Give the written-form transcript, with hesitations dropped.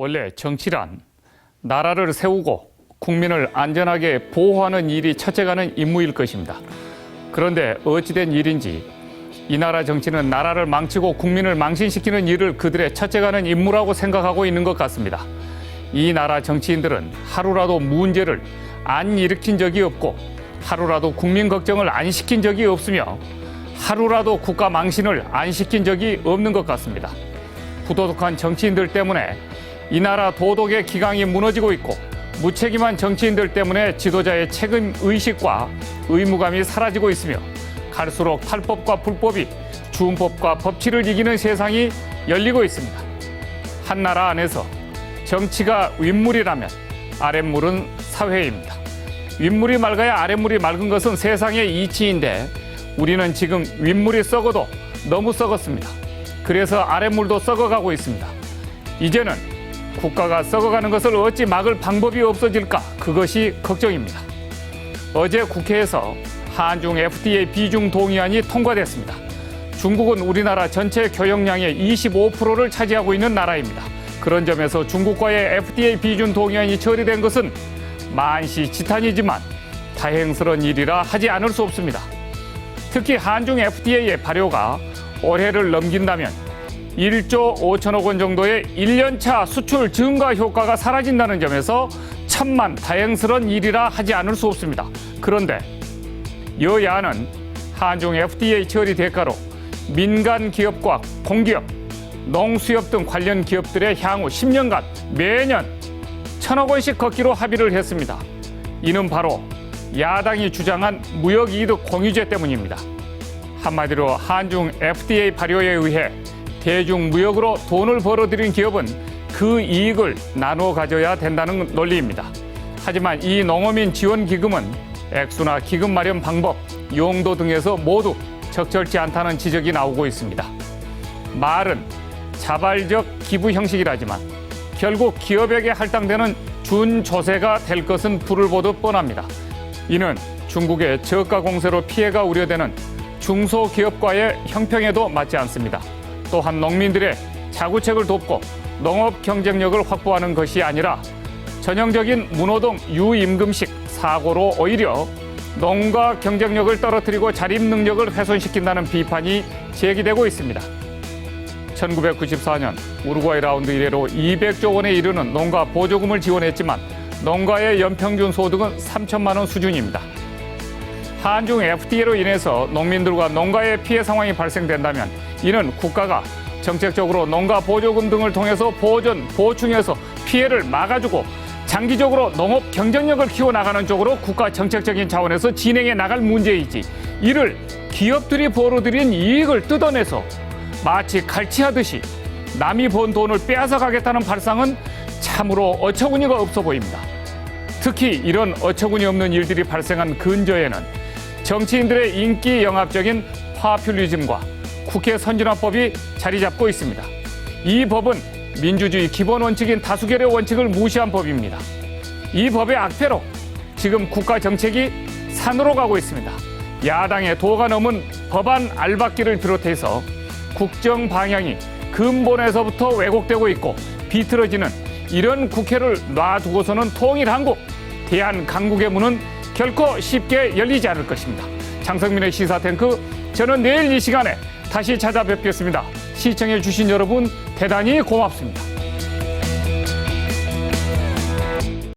원래 정치란 나라를 세우고 국민을 안전하게 보호하는 일이 첫째가는 임무일 것입니다. 그런데 어찌된 일인지 이 나라 정치는 나라를 망치고 국민을 망신시키는 일을 그들의 첫째가는 임무라고 생각하고 있는 것 같습니다. 이 나라 정치인들은 하루라도 문제를 안 일으킨 적이 없고 하루라도 국민 걱정을 안 시킨 적이 없으며 하루라도 국가 망신을 안 시킨 적이 없는 것 같습니다. 부도덕한 정치인들 때문에 이 나라 도덕의 기강이 무너지고 있고 무책임한 정치인들 때문에 지도자의 책임 의식과 의무감이 사라지고 있으며 갈수록 탈법과 불법이 준법과 법치를 이기는 세상이 열리고 있습니다. 한 나라 안에서 정치가 윗물이라면 아랫물은 사회입니다. 윗물이 맑아야 아랫물이 맑은 것은 세상의 이치인데 우리는 지금 윗물이 썩어도 너무 썩었습니다. 그래서 아랫물도 썩어가고 있습니다. 이제는 국가가 썩어가는 것을 어찌 막을 방법이 없어질까? 그것이 걱정입니다. 어제 국회에서 한중 FTA 비중 동의안이 통과됐습니다. 중국은 우리나라 전체 교역량의 25%를 차지하고 있는 나라입니다. 그런 점에서 중국과의 FTA 비중 동의안이 처리된 것은 만시지탄이지만 다행스러운 일이라 하지 않을 수 없습니다. 특히 한중 FTA의 발효가 올해를 넘긴다면 1조 5천억 원 정도의 1년차 수출 증가 효과가 사라진다는 점에서 천만 다행스러운 일이라 하지 않을 수 없습니다. 그런데 여야는 한중 FTA 처리 대가로 민간 기업과 공기업, 농수협 등 관련 기업들의 향후 10년간 매년 1,000억 원씩 걷기로 합의를 했습니다. 이는 바로 야당이 주장한 무역이득 공유제 때문입니다. 한마디로 한중 FTA 발효에 의해 대중무역으로 돈을 벌어들인 기업은 그 이익을 나누어 가져야 된다는 논리입니다. 하지만 이 농어민 지원기금은 액수나 기금 마련 방법, 용도 등에서 모두 적절치 않다는 지적이 나오고 있습니다. 말은 자발적 기부 형식이라지만 결국 기업에게 할당되는 준조세가 될 것은 불을 보듯 뻔합니다. 이는 중국의 저가 공세로 피해가 우려되는 중소기업과의 형평에도 맞지 않습니다. 또한 농민들의 자구책을 돕고 농업 경쟁력을 확보하는 것이 아니라 전형적인 문호동 유임금식 사고로 오히려 농가 경쟁력을 떨어뜨리고 자립 능력을 훼손시킨다는 비판이 제기되고 있습니다. 1994년 우루과이 라운드 이래로 200조 원에 이르는 농가 보조금을 지원했지만 농가의 연평균 소득은 3천만 원 수준입니다. 한중 FTA로 인해서 농민들과 농가의 피해 상황이 발생된다면 이는 국가가 정책적으로 농가 보조금 등을 통해서 보충해서 피해를 막아주고 장기적으로 농업 경쟁력을 키워나가는 쪽으로 국가 정책적인 차원에서 진행해 나갈 문제이지, 이를 기업들이 벌어들인 이익을 뜯어내서 마치 갈취하듯이 남이 번 돈을 빼앗아 가겠다는 발상은 참으로 어처구니가 없어 보입니다. 특히 이런 어처구니 없는 일들이 발생한 근저에는 정치인들의 인기 영합적인 파퓰리즘과 국회 선진화법이 자리 잡고 있습니다. 이 법은 민주주의 기본 원칙인 다수결의 원칙을 무시한 법입니다. 이 법의 악폐로 지금 국가 정책이 산으로 가고 있습니다. 야당의 도가 넘은 법안 알박기를 비롯해서 국정 방향이 근본에서부터 왜곡되고 있고 비틀어지는 이런 국회를 놔두고서는 통일한국, 대한강국의 문은 결코 쉽게 열리지 않을 것입니다. 장성민의 시사탱크, 저는 내일 이 시간에 다시 찾아뵙겠습니다. 시청해 주신 여러분 대단히 고맙습니다.